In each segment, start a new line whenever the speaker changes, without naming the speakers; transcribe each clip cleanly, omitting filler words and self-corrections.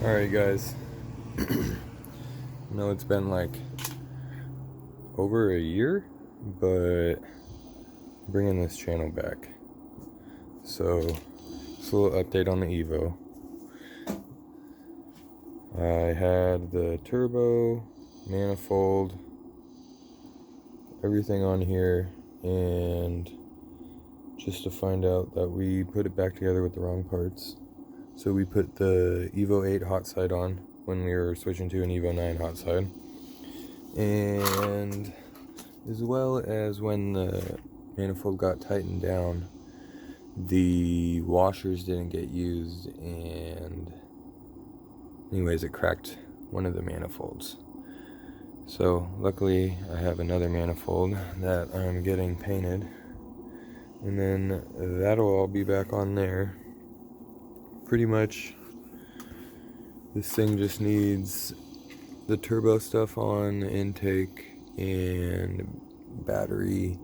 Alright guys, I know it's been like over a year, but I'm bringing this channel back. So, just a little update on the Evo. I had the turbo, manifold, everything on here, and just to find out that we put it back together with the wrong parts. So we put the Evo 8 hot side on when we were switching to an Evo 9 hot side. And as well as when the manifold got tightened down, the washers didn't get used, and anyways, it cracked one of the manifolds. So luckily I have another manifold that I'm getting painted, and then that'll all be back on there. Pretty much this thing just needs the turbo stuff on, the intake and battery,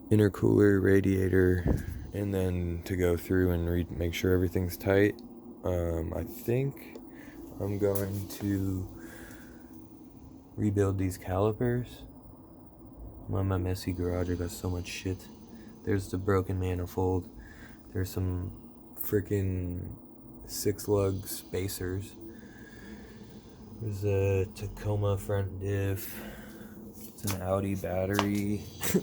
intercooler, radiator, and then to go through and make sure everything's tight. I think I'm going to rebuild these calipers. I'm on my messy garage, I got so much shit. There's the broken manifold. There's some freaking 6-lug spacers. There's a Tacoma front diff. It's an Audi battery. There's a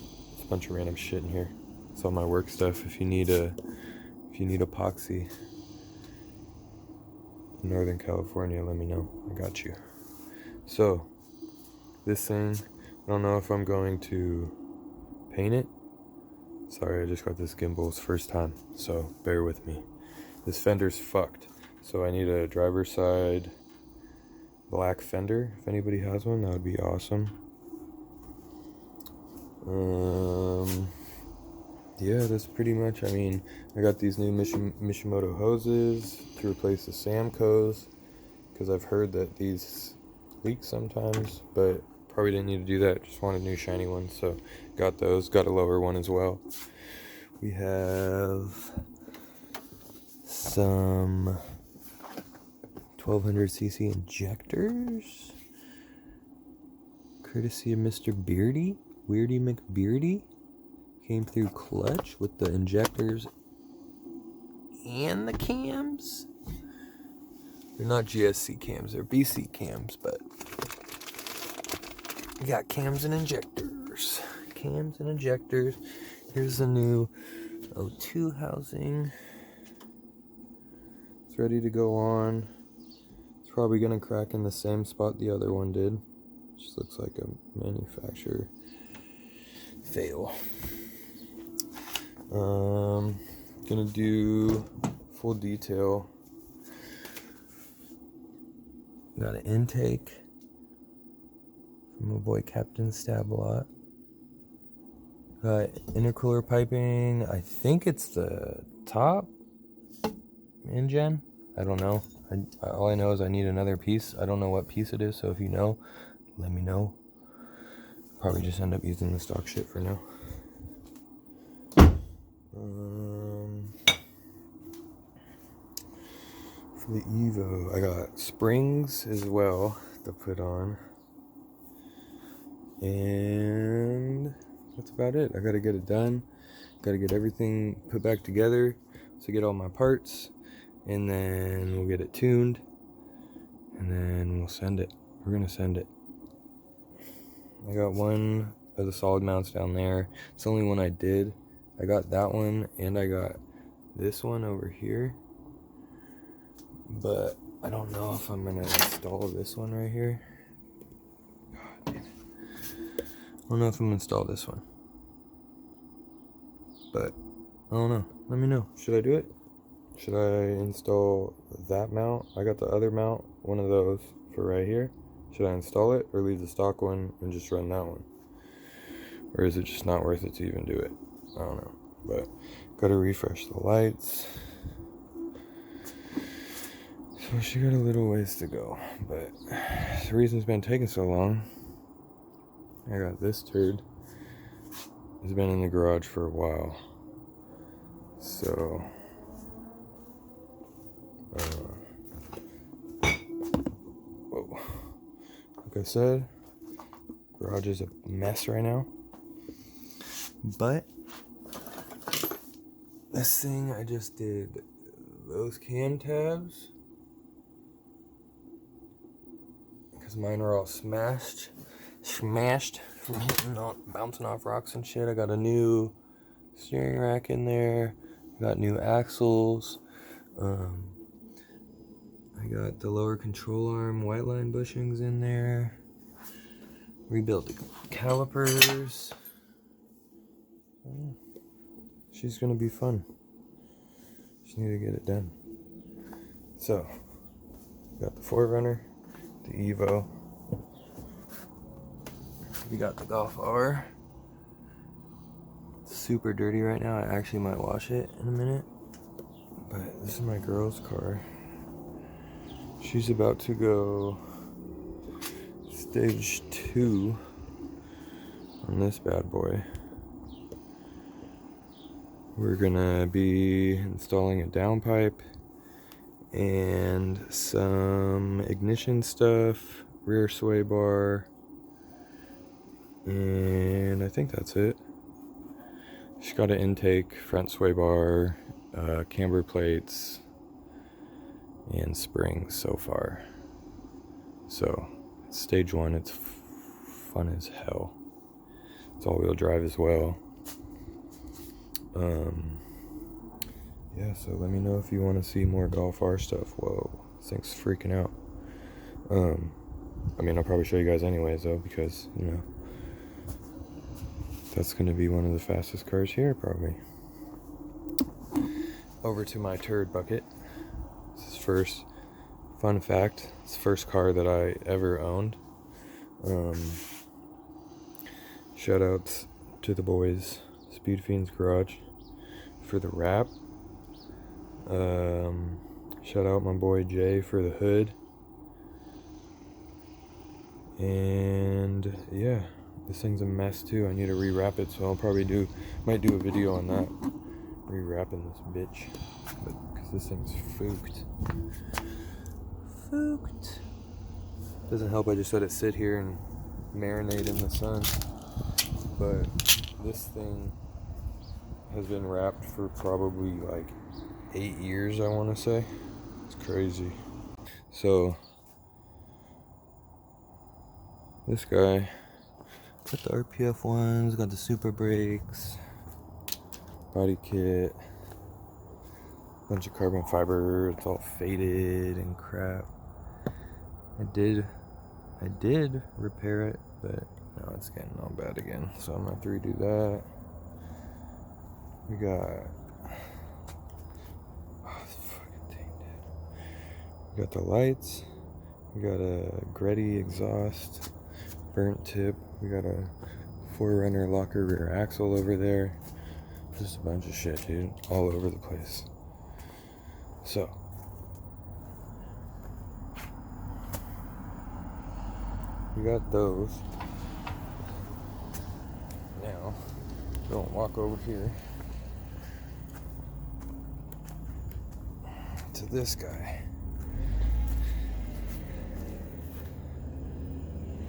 bunch of random shit in here. It's all my work stuff. If you need epoxy in Northern California, let me know. I got you. So this thing, I don't know if I'm going to paint it. Sorry, I just got this gimbal's first time, so bear with me. This fender's fucked, so I need a driver's side black fender. If anybody has one, that would be awesome. Yeah, that's pretty much. I mean, I got these new Mishimoto hoses to replace the Samcos, because I've heard that these leak sometimes, but probably didn't need to do that. Just wanted new shiny ones, so got those. Got a lower one as well. We have some 1200cc injectors, courtesy of Mr. Weirdy McBeardy. Came through clutch with the injectors and the cams. They're not GSC cams, they're BC cams, but we got cams and injectors. Cams and injectors. Here's the new O2 housing. It's ready to go on. It's probably gonna crack in the same spot the other one did. Just looks like a manufacturer fail. Gonna do full detail. Got an intake from my boy Captain Stablot. Got intercooler piping. I think it's the top injen. I don't know. All I know is I need another piece. I don't know what piece it is, so if you know, let me know. Probably just end up using the stock shit for now. For the Evo, I got springs as well to put on, and that's about it. I gotta get it done. Gotta get everything put back together, so get all my parts, and then we'll get it tuned, and then we'll send it. We're gonna send it. I got one of the solid mounts down there. It's the only one I did. I got that one, and I got this one over here, but I don't know if I'm gonna install this one right here. God damn it. I don't know if I'm gonna install this one, but I don't know. Let me know. Should I do it? Should I install that mount? I got the other mount, one of those for right here. Should I install it or leave the stock one and just run that one? Or is it just not worth it to even do it? I don't know. But gotta refresh the lights. So she got a little ways to go. But the reason it's been taking so long, I got this turd. It's been in the garage for a while. So like I said, garage is a mess right now. But this thing, I just did those cam tabs because mine are all smashed from hitting bouncing off rocks and shit. I got a new steering rack in there. Got new axles. I got the lower control arm white line bushings in there. Rebuilt the calipers. She's gonna be fun. Just need to get it done. So, got the 4Runner, the Evo. We got the Golf R. It's super dirty right now. I actually might wash it in a minute. But this is my girl's car. She's about to go stage 2 on this bad boy. We're gonna be installing a downpipe and some ignition stuff, rear sway bar, and I think that's it. She's got an intake, front sway bar, camber plates, and springs so far. So, it's stage 1, it's fun as hell. It's all-wheel drive as well. Yeah, so let me know if you want to see more Golf R stuff. Whoa, this thing's freaking out. I mean, I'll probably show you guys anyways, though, because, you know, that's going to be one of the fastest cars here, probably. Over to my turd bucket. This is first. Fun fact, it's the first car that I ever owned. Shout out to the boys, Speed Fiends Garage, for the wrap. Shout out my boy Jay for the hood. And yeah, this thing's a mess too. I need to rewrap it, so I'll probably might do a video on that, rewrapping this bitch, because this thing's fooked. Doesn't help I just let it sit here and marinate in the sun. But this thing has been wrapped for probably like 8 years, I want to say. It's crazy. So this guy got the RPF ones, got the super brakes, body kit, bunch of carbon fiber. It's all faded and crap. I did repair it, but now it's getting all bad again, so I'm gonna have to redo that. We got this fucking thing, dude. We got the lights. We got a Gretty exhaust, burnt tip. We got a 4Runner locker rear axle over there. Just a bunch of shit, dude, all over the place. So we got those. Now, don't walk over here to this guy.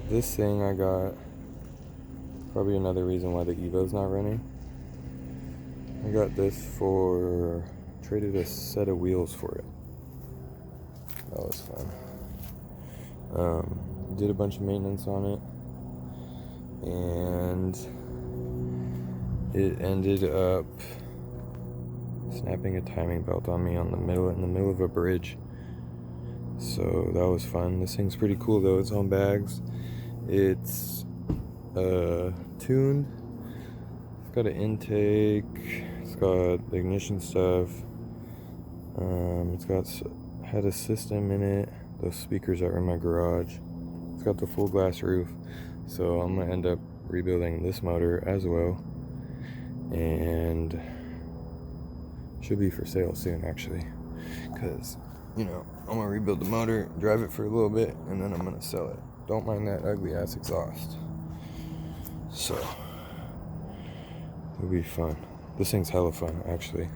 This thing I got, probably another reason why the Evo's not running. I got this traded a set of wheels for it. That was fun. Did a bunch of maintenance on it, and it ended up snapping a timing belt on me in the middle of a bridge. So that was fun. This thing's pretty cool though. It's on bags. It's tuned. It's got an intake. It's got the ignition stuff. Had a system in it. Those speakers are in my garage. It's got the full glass roof. So I'm gonna end up rebuilding this motor as well. And should be for sale soon, actually. Cause, you know, I'm gonna rebuild the motor, drive it for a little bit, and then I'm gonna sell it. Don't mind that ugly ass exhaust. So it'll be fun. This thing's hella fun, actually.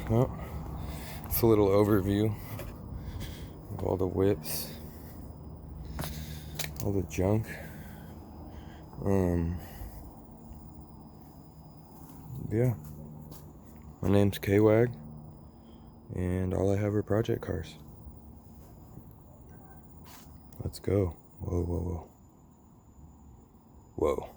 Well, it's a little overview of all the whips. all the junk. Yeah. My name's K-Wag, and all I have are project cars. Let's go. Whoa, whoa, whoa. Whoa.